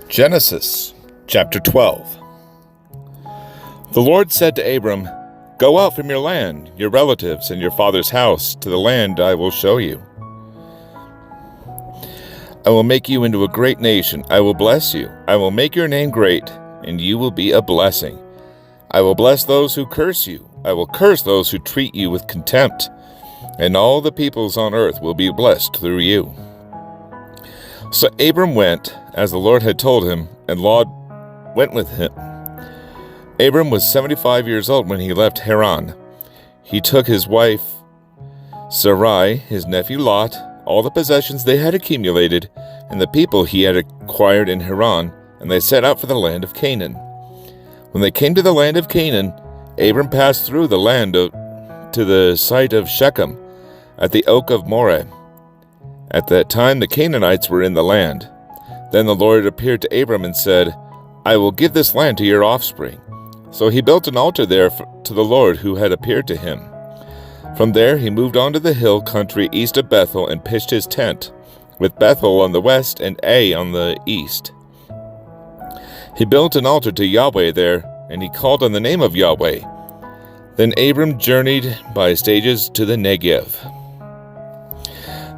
Genesis chapter 12. The Lord said to Abram, "Go out from your land, your relatives, and your father's house to the land I will show you. I will make you into a great nation. I will bless you. I will make your name great, and you will be a blessing. I will bless those who curse you. I will curse those who treat you with contempt, and all the peoples on earth will be blessed through you." So Abram went, as the Lord had told him, and Lot went with him. Abram was 75 years old when he left Haran. He took his wife Sarai, his nephew Lot, all the possessions they had accumulated, and the people he had acquired in Haran, and they set out for the land of Canaan. When they came to the land of Canaan, Abram passed through the land to the site of Shechem, at the oak of Moreh. At that time the Canaanites were in the land. Then the Lord appeared to Abram and said, "I will give this land to your offspring." So he built an altar there to the Lord who had appeared to him. From there he moved on to the hill country east of Bethel and pitched his tent, with Bethel on the west and Ai on the east. He built an altar to Yahweh there, and he called on the name of Yahweh. Then Abram journeyed by stages to the Negev.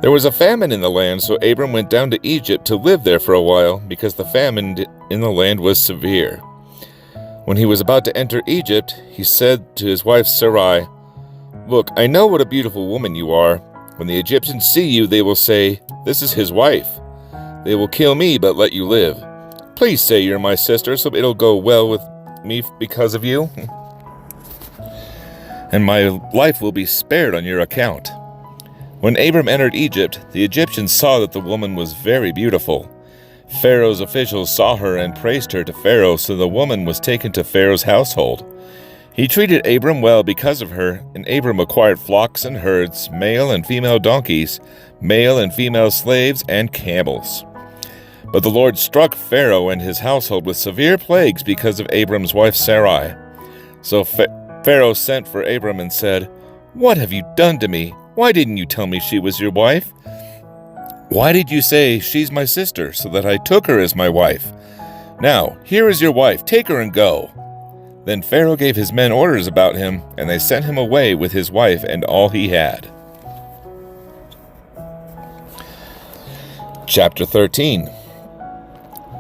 There was a famine in the land, so Abram went down to Egypt to live there for a while, because the famine in the land was severe. When he was about to enter Egypt, he said to his wife Sarai, "Look, I know what a beautiful woman you are. When the Egyptians see you, they will say, 'This is his wife.' They will kill me, but let you live. Please say you're my sister, so it'll go well with me because of you, and my life will be spared on your account." When Abram entered Egypt, the Egyptians saw that the woman was very beautiful. Pharaoh's officials saw her and praised her to Pharaoh, so the woman was taken to Pharaoh's household. He treated Abram well because of her, and Abram acquired flocks and herds, male and female donkeys, male and female slaves, and camels. But the Lord struck Pharaoh and his household with severe plagues because of Abram's wife Sarai. So Pharaoh sent for Abram and said, "What have you done to me? Why didn't you tell me she was your wife? Why did you say, 'She's my sister,' so that I took her as my wife? Now, here is your wife. Take her and go." Then Pharaoh gave his men orders about him, and they sent him away with his wife and all he had. Chapter 13.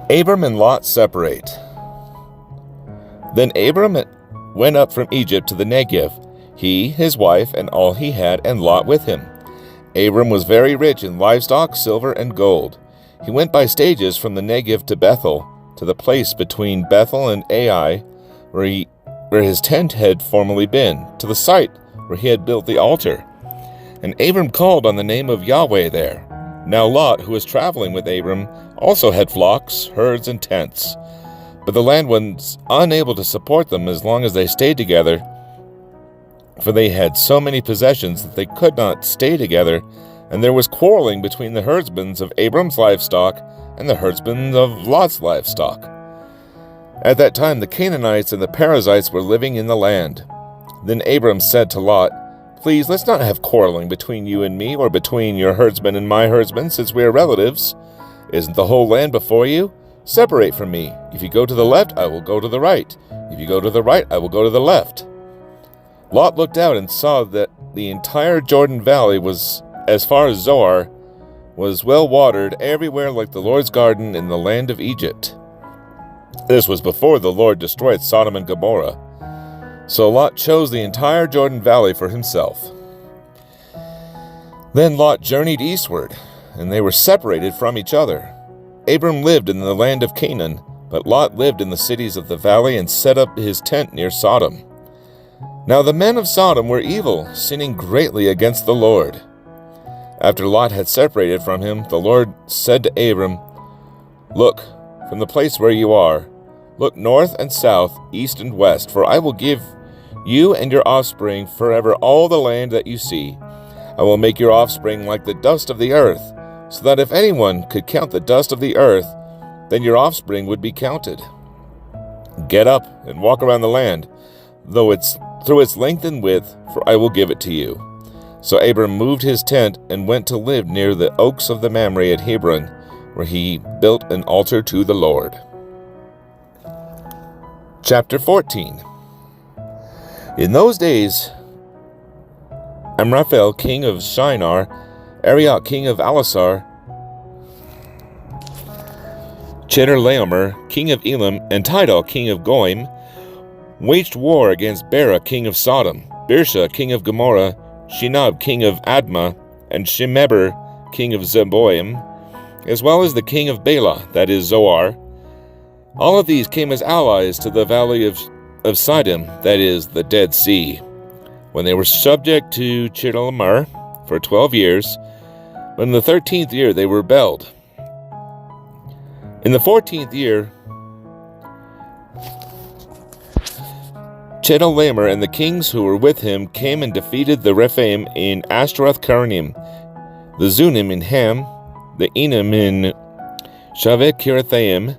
Abram and Lot separate. Then Abram went up from Egypt to the Negev, he, his wife, and all he had, and Lot with him. Abram was very rich in livestock, silver, and gold. He went by stages from the Negev to Bethel, to the place between Bethel and Ai, where his tent had formerly been, to the site where he had built the altar. And Abram called on the name of Yahweh there. Now Lot, who was traveling with Abram, also had flocks, herds, and tents. But the land was unable to support them as long as they stayed together, for they had so many possessions that they could not stay together, and there was quarreling between the herdsmen of Abram's livestock and the herdsmen of Lot's livestock. At that time the Canaanites and the Perizzites were living in the land. Then Abram said to Lot, "Please, let's not have quarreling between you and me, or between your herdsmen and my herdsmen, since we are relatives. Isn't the whole land before you? Separate from me. If you go to the left, I will go to the right. If you go to the right, I will go to the left." Lot looked out and saw that the entire Jordan Valley was, as far as Zoar, was well watered everywhere like the Lord's garden in the land of Egypt. This was before the Lord destroyed Sodom and Gomorrah. So Lot chose the entire Jordan Valley for himself. Then Lot journeyed eastward, and they were separated from each other. Abram lived in the land of Canaan, but Lot lived in the cities of the valley and set up his tent near Sodom. Now the men of Sodom were evil, sinning greatly against the Lord. After Lot had separated from him, the Lord said to Abram, "Look, from the place where you are, look north and south, east and west, for I will give you and your offspring forever all the land that you see. I will make your offspring like the dust of the earth, so that if anyone could count the dust of the earth, then your offspring would be counted. Get up and walk around the land, through its length and width, for I will give it to you." So Abram moved his tent and went to live near the oaks of the Mamre at Hebron, where he built an altar to the Lord. Chapter 14. In those days, Amraphel, king of Shinar, Arioch, king of Elasar, Chedorlaomer, king of Elam, and Tidal, king of Goim, waged war against Bera, king of Sodom, Birsha, king of Gomorrah, Shinab, king of Admah, and Shemeber, king of Zeboim, as well as the king of Bela, that is Zoar. All of these came as allies to the valley of Siddim, that is the Dead Sea, when they were subject to Chedorlaomer for 12 years, but in the 13th year they rebelled. In the 14th year, Chedorlaomer and the kings who were with him came and defeated the Rephaim in Ashtaroth Karnaim, the Zunim in Ham, the Enim in Shaveh Kirithaim,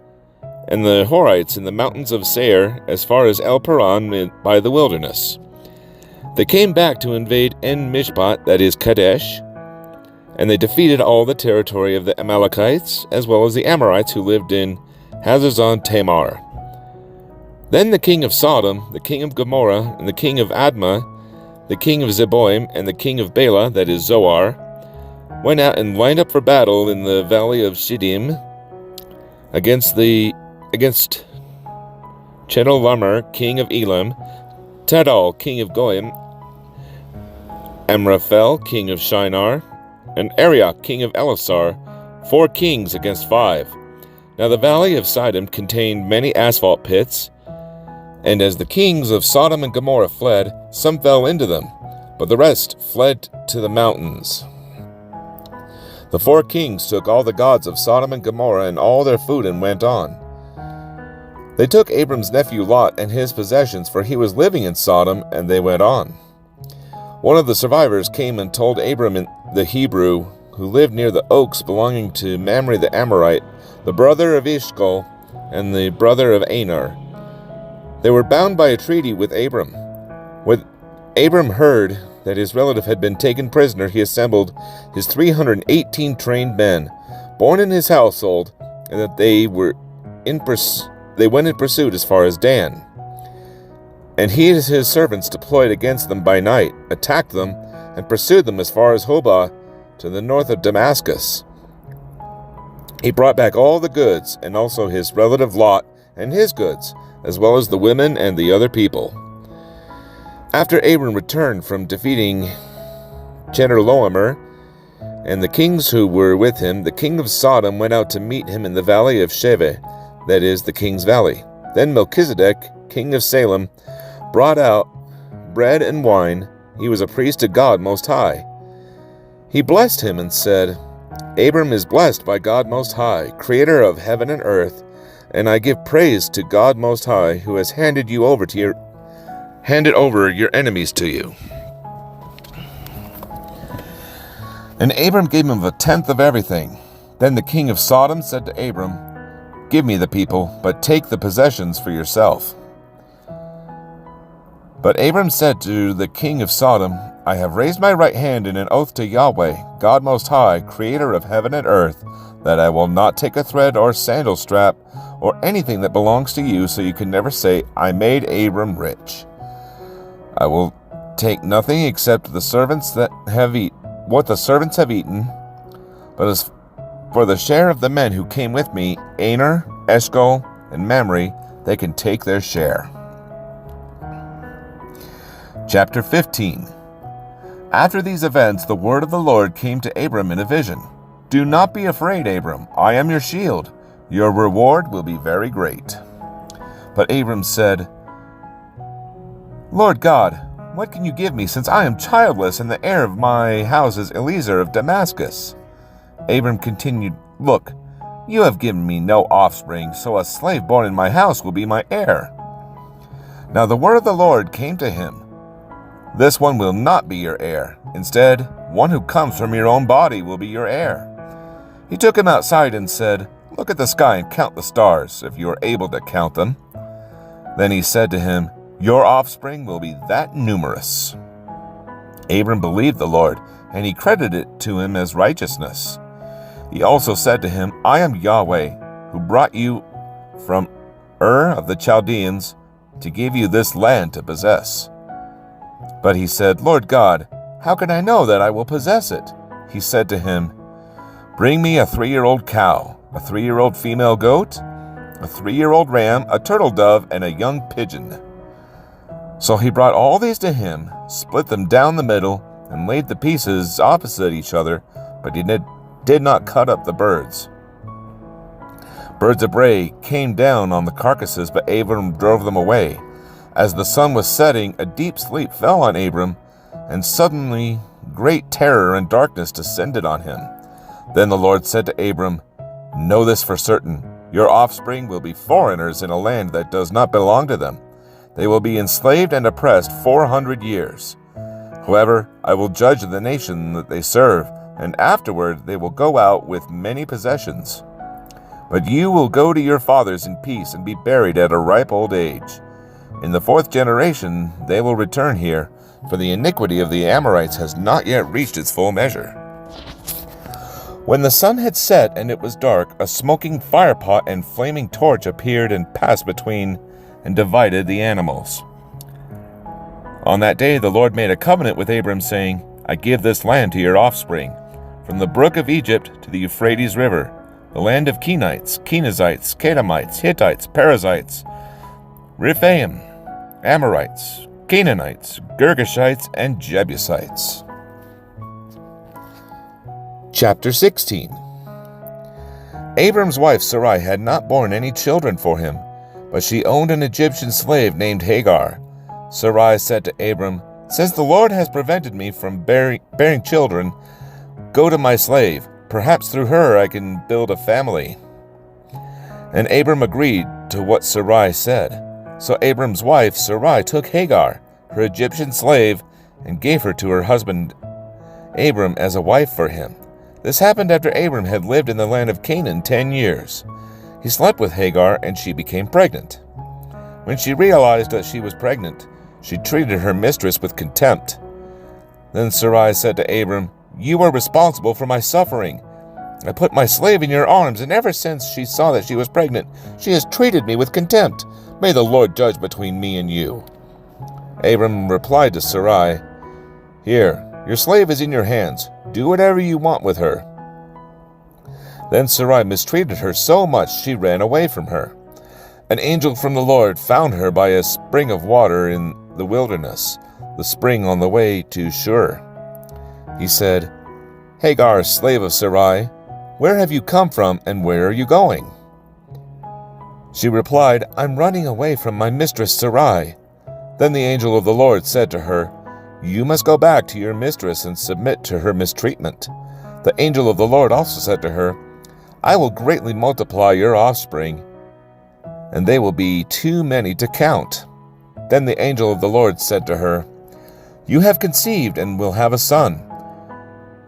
and the Horites in the mountains of Seir, as far as El Paran by the wilderness. They came back to invade En Mishpat, that is Kadesh, and they defeated all the territory of the Amalekites, as well as the Amorites who lived in Hazazon Tamar. Then the king of Sodom, the king of Gomorrah, and the king of Admah, the king of Zeboim, and the king of Bela, that is Zoar, went out and lined up for battle in the valley of Shittim against Chedorlaomer, king of Elam, Tidal, king of Goim, Amraphel, king of Shinar, and Arioch, king of Elasar, 4 kings against 5. Now the valley of Siddim contained many asphalt pits, and as the kings of Sodom and Gomorrah fled, some fell into them, but the rest fled to the mountains. The 4 kings took all the gods of Sodom and Gomorrah and all their food and went on. They took Abram's nephew Lot and his possessions, for he was living in Sodom, and they went on. One of the survivors came and told Abram the Hebrew, who lived near the oaks belonging to Mamre the Amorite, the brother of Eshcol, and the brother of Anar. They were bound by a treaty with Abram. When Abram heard that his relative had been taken prisoner, he assembled his 318 trained men, born in his household, and that they went in pursuit as far as Dan. And he and his servants deployed against them by night, attacked them, and pursued them as far as Hobah, to the north of Damascus. He brought back all the goods, and also his relative Lot and his goods, as well as the women and the other people. After Abram returned from defeating Chedorlaomer and the kings who were with him, the king of Sodom went out to meet him in the valley of Sheveh, that is, the king's valley. Then Melchizedek, king of Salem, brought out bread and wine. He was a priest to God Most High. He blessed him and said, Abram is blessed by God Most High, creator of heaven and earth, and I give praise to God Most High, who has handed over your enemies to you. And Abram gave him 1/10 of everything. Then the king of Sodom said to Abram, Give me the people, but take the possessions for yourself. But Abram said to the king of Sodom, I have raised my right hand in an oath to Yahweh, God Most High, creator of heaven and earth, that I will not take a thread or sandal strap or anything that belongs to you, so you can never say, I made Abram rich. I will take nothing except what the servants have eaten, but as for the share of the men who came with me, Anar, Eshcol, and Mamre, they can take their share. Chapter 15. After these events, the word of the Lord came to Abram in a vision. Do not be afraid, Abram. I am your shield. Your reward will be very great. But Abram said, Lord God, what can you give me, since I am childless, and the heir of my house is Eliezer of Damascus? Abram continued, Look, you have given me no offspring, so a slave born in my house will be my heir. Now the word of the Lord came to him. This one will not be your heir. Instead, one who comes from your own body will be your heir. He took him outside and said, Look at the sky and count the stars, if you are able to count them. Then he said to him, Your offspring will be that numerous. Abram believed the Lord, and he credited it to him as righteousness. He also said to him, I am Yahweh, who brought you from Ur of the Chaldeans to give you this land to possess. But he said, Lord God, how can I know that I will possess it? He said to him, Bring me a 3-year-old cow, a 3-year-old female goat, a 3-year-old ram, a turtle dove, and a young pigeon. So he brought all these to him, split them down the middle, and laid the pieces opposite each other, but he did not cut up the birds. Birds of prey came down on the carcasses, but Abram drove them away. As the sun was setting, a deep sleep fell on Abram, and suddenly great terror and darkness descended on him. Then the Lord said to Abram, Know this for certain, your offspring will be foreigners in a land that does not belong to them. They will be enslaved and oppressed 400 years. However, I will judge the nation that they serve, and afterward they will go out with many possessions. But you will go to your fathers in peace and be buried at a ripe old age. In the 4th generation they will return here, for the iniquity of the Amorites has not yet reached its full measure. When the sun had set and it was dark, a smoking firepot and flaming torch appeared and passed between and divided the animals. On that day the Lord made a covenant with Abram, saying, I give this land to your offspring, from the brook of Egypt to the Euphrates River, the land of Kenites, Kenizzites, Kadamites, Hittites, Perizzites, Rephaim, Amorites, Canaanites, Girgashites, and Jebusites. Chapter 16. Abram's wife Sarai had not borne any children for him, but she owned an Egyptian slave named Hagar. Sarai said to Abram, Since the Lord has prevented me from bearing children, go to my slave. Perhaps through her I can build a family. And Abram agreed to what Sarai said. So Abram's wife Sarai took Hagar, her Egyptian slave, and gave her to her husband Abram as a wife for him. This happened after Abram had lived in the land of Canaan 10 years. He slept with Hagar, and she became pregnant. When she realized that she was pregnant, she treated her mistress with contempt. Then Sarai said to Abram, You are responsible for my suffering. I put my slave in your arms, and ever since she saw that she was pregnant, she has treated me with contempt. May the Lord judge between me and you. Abram replied to Sarai, Here, your slave is in your hands. Do whatever you want with her. Then Sarai mistreated her so much she ran away from her. An angel from the Lord found her by a spring of water in the wilderness, the spring on the way to Shur. He said, Hagar, slave of Sarai, where have you come from and where are you going? She replied, I'm running away from my mistress Sarai. Then the angel of the Lord said to her, You must go back to your mistress and submit to her mistreatment. The angel of the Lord also said to her, I will greatly multiply your offspring, and they will be too many to count. Then the angel of the Lord said to her, You have conceived and will have a son.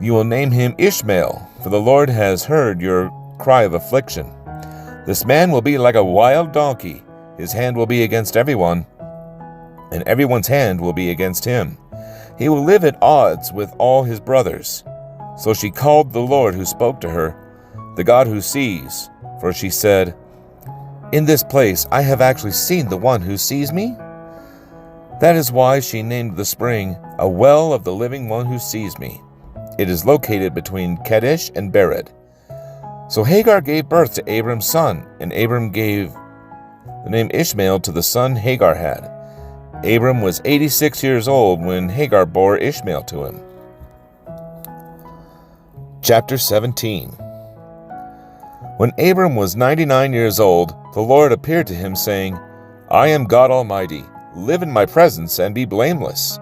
You will name him Ishmael, for the Lord has heard your cry of affliction. This man will be like a wild donkey. His hand will be against everyone, and everyone's hand will be against him. He will live at odds with all his brothers. So she called the Lord who spoke to her, the God who sees, for she said, In this place I have actually seen the one who sees me. That is why she named the spring, a well of the living one who sees me. It is located between Kadesh and Bered. So Hagar gave birth to Abram's son, and Abram gave the name Ishmael to the son Hagar had. Abram was 86 years old when Hagar bore Ishmael to him. Chapter 17. When Abram was 99 years old, the Lord appeared to him, saying, I am God Almighty. Live in my presence and be blameless.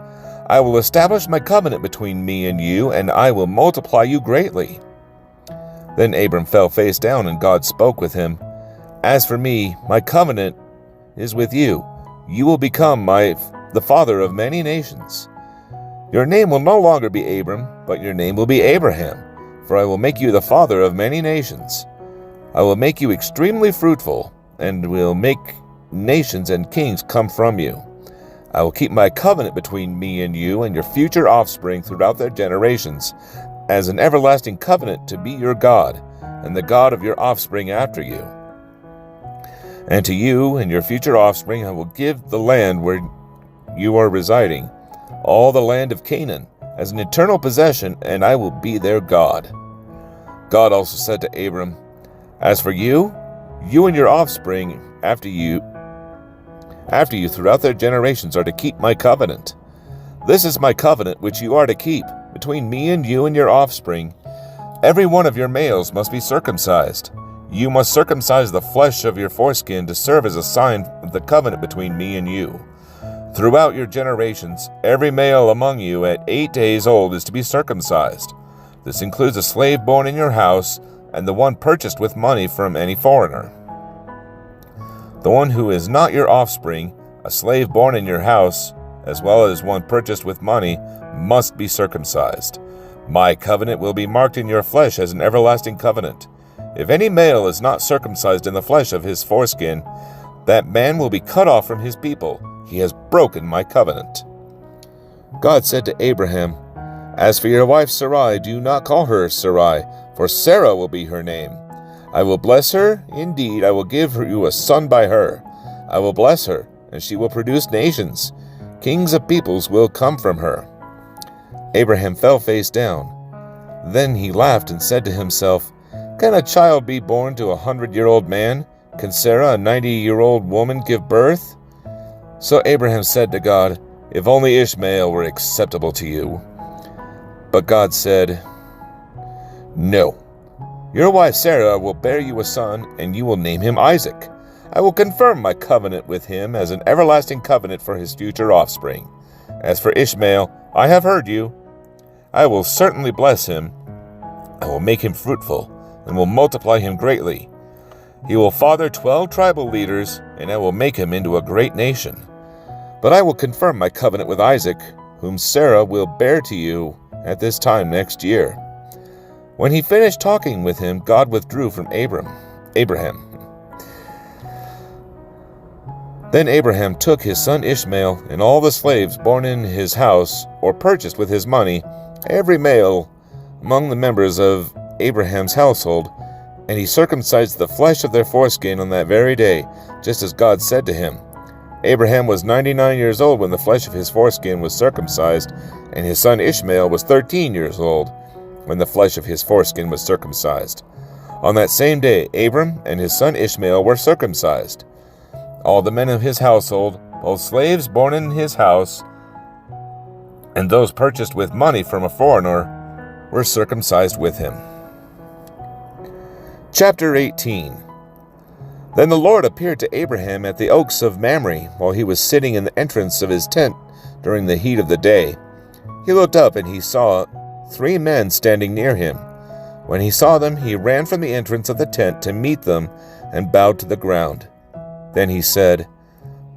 I will establish my covenant between me and you, and I will multiply you greatly. Then Abram fell face down, and God spoke with him, As for me, my covenant is with you. You will become the father of many nations. Your name will no longer be Abram, but your name will be Abraham, for I will make you the father of many nations. I will make you extremely fruitful, and will make nations and kings come from you. I will keep my covenant between me and you and your future offspring throughout their generations, as an everlasting covenant to be your God. and the God of your offspring after you. And to you and your future offspring I will give the land where you are residing, all the land of Canaan, as an eternal possession, and I will be their God." God also said to Abram, "As for you and your offspring after you throughout their generations are to keep my covenant. This is my covenant which you are to keep between me and you and your offspring. Every one of your males must be circumcised. You must circumcise the flesh of your foreskin to serve as a sign of the covenant between me and you. Throughout your generations, every male among you at 8 days old is to be circumcised. This includes a slave born in your house and the one purchased with money from any foreigner. The one who is not your offspring, a slave born in your house, as well as one purchased with money, must be circumcised. My covenant will be marked in your flesh as an everlasting covenant. If any male is not circumcised in the flesh of his foreskin, that man will be cut off from his people. He has broken my covenant." God said to Abraham, "As for your wife Sarai, do not call her Sarai, for Sarah will be her name. I will bless her. Indeed, I will give you a son by her. I will bless her, and she will produce nations. Kings of peoples will come from her." Abraham fell face down. Then he laughed and said to himself, "Can a child be born to a 100-year-old man? Can Sarah, a 90-year-old woman, give birth?" So Abraham said to God, "If only Ishmael were acceptable to you." But God said, "No. Your wife Sarah will bear you a son, and you will name him Isaac. I will confirm my covenant with him as an everlasting covenant for his future offspring. As for Ishmael, I have heard you. I will certainly bless him. I will make him fruitful, and will multiply him greatly. He will father 12 tribal leaders, and I will make him into a great nation. But I will confirm my covenant with Isaac, whom Sarah will bear to you at this time next year." When he finished talking with him, God withdrew from Abraham. Then Abraham took his son Ishmael and all the slaves born in his house or purchased with his money, every male among the members of Abraham's household, and he circumcised the flesh of their foreskin on that very day, just as God said to him. Abraham was 99 years old when the flesh of his foreskin was circumcised, and his son Ishmael was 13 years old when the flesh of his foreskin was circumcised. On that same day, Abram and his son Ishmael were circumcised. All the men of his household, both slaves born in his house and those purchased with money from a foreigner, were circumcised with him. Chapter 18. Then the Lord appeared to Abraham at the oaks of Mamre while he was sitting in the entrance of his tent during the heat of the day. He looked up and he saw 3 men standing near him. When he saw them, he ran from the entrance of the tent to meet them and bowed to the ground. Then he said,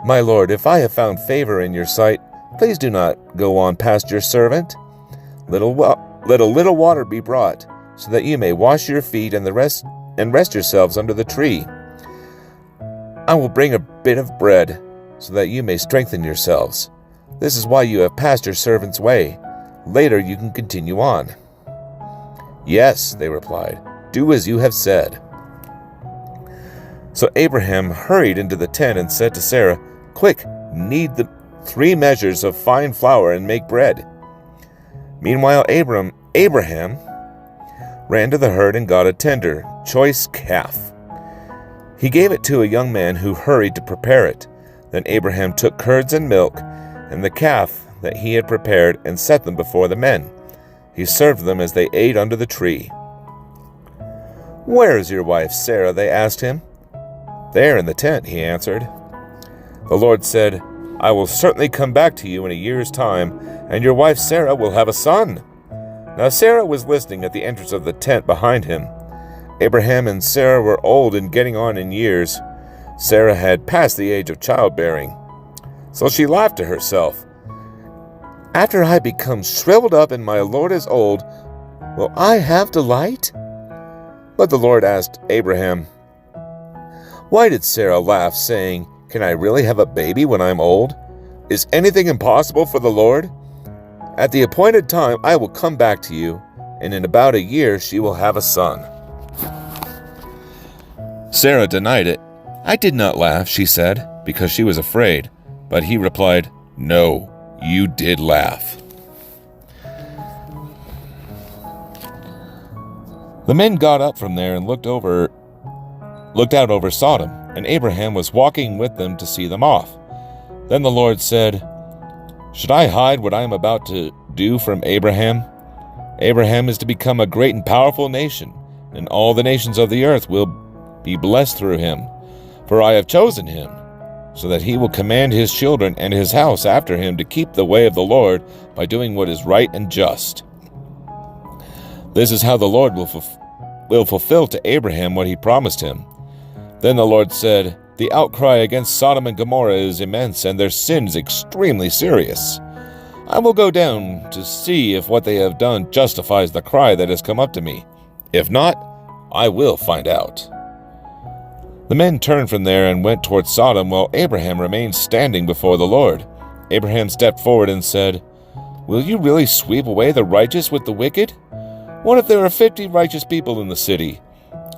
"My Lord, if I have found favor in your sight, please do not go on past your servant. Let a little water be brought, so that you may wash your feet and rest yourselves under the tree. I will bring a bit of bread, so that you may strengthen yourselves. This is why you have passed your servant's way. Later you can continue on." "Yes," they replied, "do as you have said." So Abraham hurried into the tent and said to Sarah, "Quick, knead the 3 measures of fine flour and make bread." Meanwhile Abraham ran to the herd and got a tender, choice calf. He gave it to a young man who hurried to prepare it. Then Abraham took curds and milk and the calf that he had prepared and set them before the men. He served them as they ate under the tree. "Where is your wife Sarah?" they asked him. "There in the tent," he answered. The Lord said, "I will certainly come back to you in a year's time, and your wife Sarah will have a son." Now Sarah was listening at the entrance of the tent behind him. Abraham and Sarah were old and getting on in years. Sarah had passed the age of childbearing. So she laughed to herself. "After I become shriveled up and my Lord is old, will I have delight?" But the Lord asked Abraham, "Why did Sarah laugh, saying, 'Can I really have a baby when I'm old? Is anything impossible for the Lord?' At the appointed time I will come back to you, and in about a year she will have a son." Sarah denied it. "I did not laugh," she said, because she was afraid. But he replied, "No, you did laugh." The men got up from there and looked out over Sodom, and Abraham was walking with them to see them off. Then the Lord said, "Should I hide what I am about to do from Abraham? Abraham is to become a great and powerful nation, and all the nations of the earth will be blessed through him. For I have chosen him, so that he will command his children and his house after him to keep the way of the Lord by doing what is right and just. This is how the Lord will fulfill to Abraham what he promised him." Then the Lord said, "The outcry against Sodom and Gomorrah is immense, and their sin is extremely serious. I will go down to see if what they have done justifies the cry that has come up to me. If not, I will find out." The men turned from there and went toward Sodom, while Abraham remained standing before the Lord. Abraham stepped forward and said, "Will you really sweep away the righteous with the wicked? What if there are 50 righteous people in the city?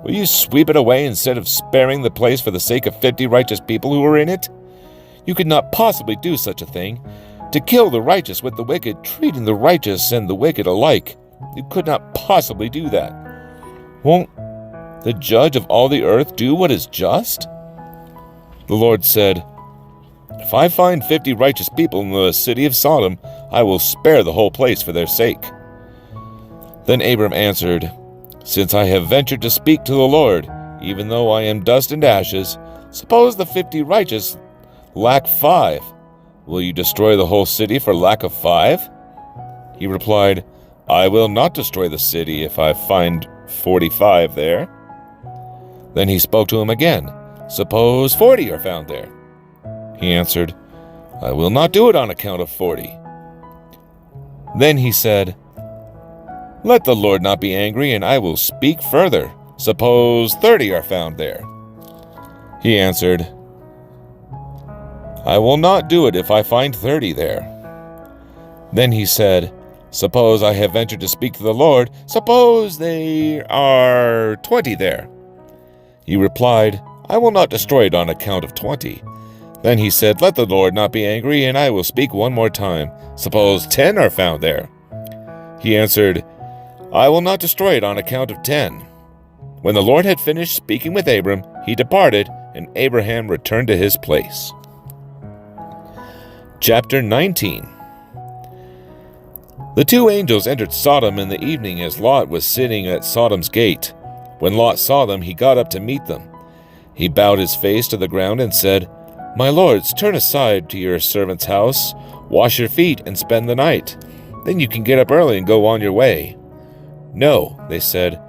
Will you sweep it away instead of sparing the place for the sake of 50 righteous people who are in it? You could not possibly do such a thing. To kill the righteous with the wicked, treating the righteous and the wicked alike. You could not possibly do that. Won't the judge of all the earth do what is just?" The Lord said, "If I find 50 righteous people in the city of Sodom, I will spare the whole place for their sake." Then Abram answered, "Since I have ventured to speak to the Lord, even though I am dust and ashes, suppose the 50 righteous lack 5. Will you destroy the whole city for lack of 5? He replied, "I will not destroy the city if I find 45 there." Then he spoke to him again, "Suppose 40 are found there." He answered, "I will not do it on account of 40. Then he said, "Let the Lord not be angry, and I will speak further. Suppose 30 are found there." He answered, "I will not do it if I find 30 there." Then he said, "Suppose I have ventured to speak to the Lord. Suppose there are 20 there." He replied, "I will not destroy it on account of 20. Then he said, "Let the Lord not be angry, and I will speak one more time. Suppose 10 are found there." He answered, "I will not destroy it on account of 10. When the Lord had finished speaking with Abram, he departed, and Abraham returned to his place. Chapter 19. The 2 angels entered Sodom in the evening as Lot was sitting at Sodom's gate. When Lot saw them, he got up to meet them. He bowed his face to the ground and said, "My lords, turn aside to your servant's house, wash your feet, and spend the night. Then you can get up early and go on your way." "No," they said,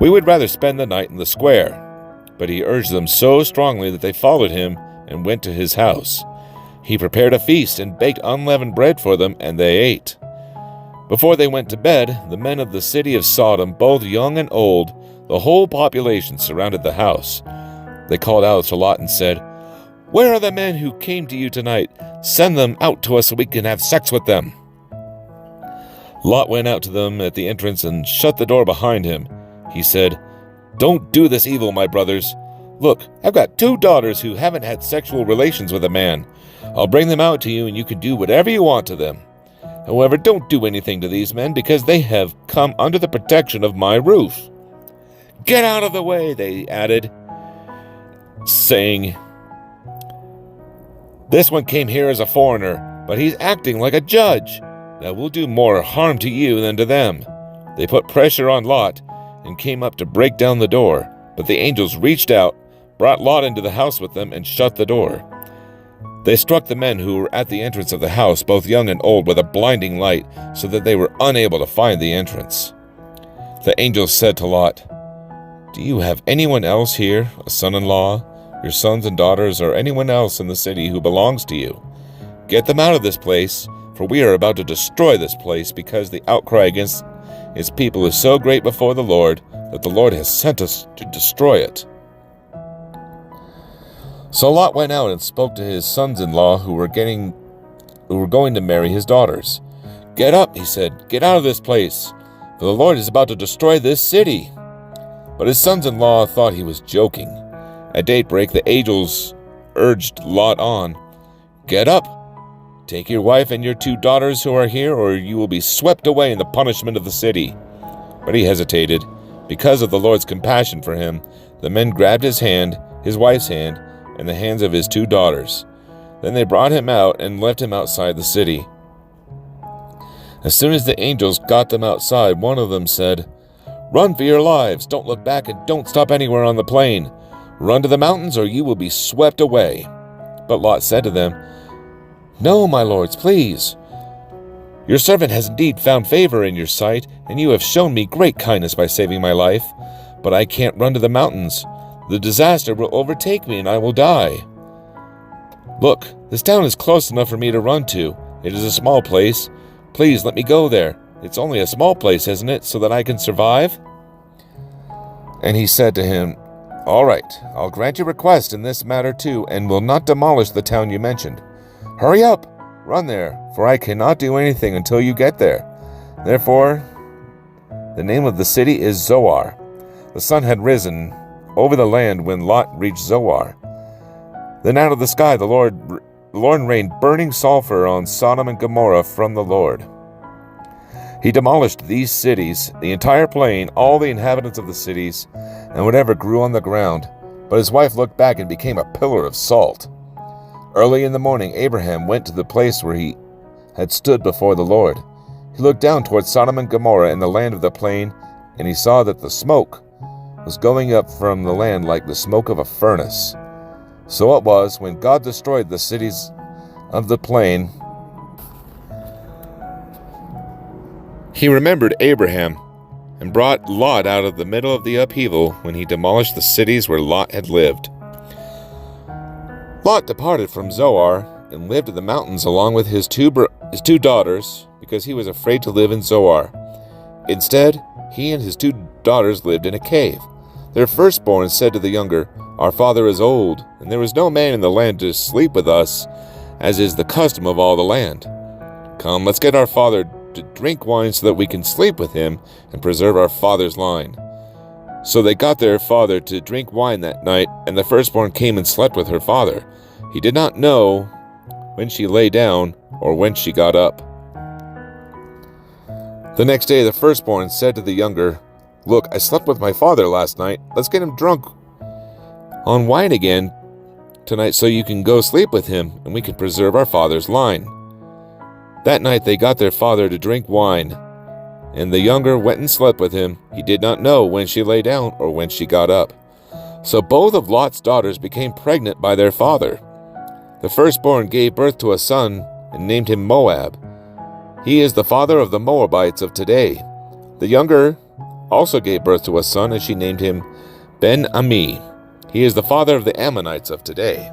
"we would rather spend the night in the square." But he urged them so strongly that they followed him and went to his house. He prepared a feast and baked unleavened bread for them, and they ate. Before they went to bed, the men of the city of Sodom, both young and old, the whole population, surrounded the house. They called out to Lot and said, "Where are the men who came to you tonight? Send them out to us so we can have sex with them." Lot went out to them at the entrance and shut the door behind him. He said, "Don't do this evil, my brothers. Look, I've got 2 daughters who haven't had sexual relations with a man. I'll bring them out to you, and you can do whatever you want to them. However, don't do anything to these men, because they have come under the protection of my roof." "Get out of the way," they added, saying, "This one came here as a foreigner, but he's acting like a judge. That will do more harm to you than to them." They put pressure on Lot and came up to break down the door, but the angels reached out, brought Lot into the house with them, and shut the door. They struck the men who were at the entrance of the house, both young and old, with a blinding light, so that they were unable to find the entrance. The angels said to Lot, "Do you have anyone else here, a son-in-law, your sons and daughters, or anyone else in the city who belongs to you? Get them out of this place, for we are about to destroy this place, because the outcry against his people is so great before the Lord that the Lord has sent us to destroy it." So Lot went out and spoke to his sons-in-law who were going to marry his daughters. "Get up," he said, "get out of this place, for the Lord is about to destroy this city." But his sons-in-law thought he was joking. At daybreak, the angels urged Lot on, "Get up, take your wife and your 2 daughters who are here, or you will be swept away in the punishment of the city." But he hesitated. Because of the Lord's compassion for him, the men grabbed his hand, his wife's hand, and the hands of his 2 daughters. Then they brought him out and left him outside the city. As soon as the angels got them outside, one of them said, "Run for your lives! Don't look back and don't stop anywhere on the plain. Run to the mountains or you will be swept away." But Lot said to them, "No, my lords, please. Your servant has indeed found favor in your sight, and you have shown me great kindness by saving my life. But I can't run to the mountains. The disaster will overtake me and I will die. Look, this town is close enough for me to run to. It is a small place. Please let me go there. It's only a small place, isn't it, so that I can survive?" And he said to him, "All right, I'll grant your request in this matter too, and will not demolish the town you mentioned. Hurry up, run there, for I cannot do anything until you get there." Therefore, the name of the city is Zoar. The sun had risen over the land when Lot reached Zoar. Then out of the sky the Lord rained burning sulfur on Sodom and Gomorrah from the Lord. He demolished these cities, the entire plain, all the inhabitants of the cities, and whatever grew on the ground. But his wife looked back and became a pillar of salt. Early in the morning, Abraham went to the place where he had stood before the Lord. He looked down toward Sodom and Gomorrah in the land of the plain, and he saw that the smoke was going up from the land like the smoke of a furnace. So it was, when God destroyed the cities of the plain, he remembered Abraham and brought Lot out of the middle of the upheaval when he demolished the cities where Lot had lived. Lot departed from Zoar and lived in the mountains along with his two daughters, because he was afraid to live in Zoar. Instead, he and his 2 daughters lived in a cave. Their firstborn said to the younger, "Our father is old, and there is no man in the land to sleep with us, as is the custom of all the land. Come, let's get our father to drink wine so that we can sleep with him and preserve our father's line." So they got their father to drink wine that night, and the firstborn came and slept with her father. He did not know when she lay down or when she got up. The next day the firstborn said to the younger, "Look, I slept with my father last night. Let's get him drunk on wine again tonight so you can go sleep with him and we can preserve our father's line." That night they got their father to drink wine, and the younger went and slept with him. He did not know when she lay down or when she got up. So both of Lot's daughters became pregnant by their father. The firstborn gave birth to a son and named him Moab. He is the father of the Moabites of today. The younger also gave birth to a son, and she named him Ben-Ami. He is the father of the Ammonites of today.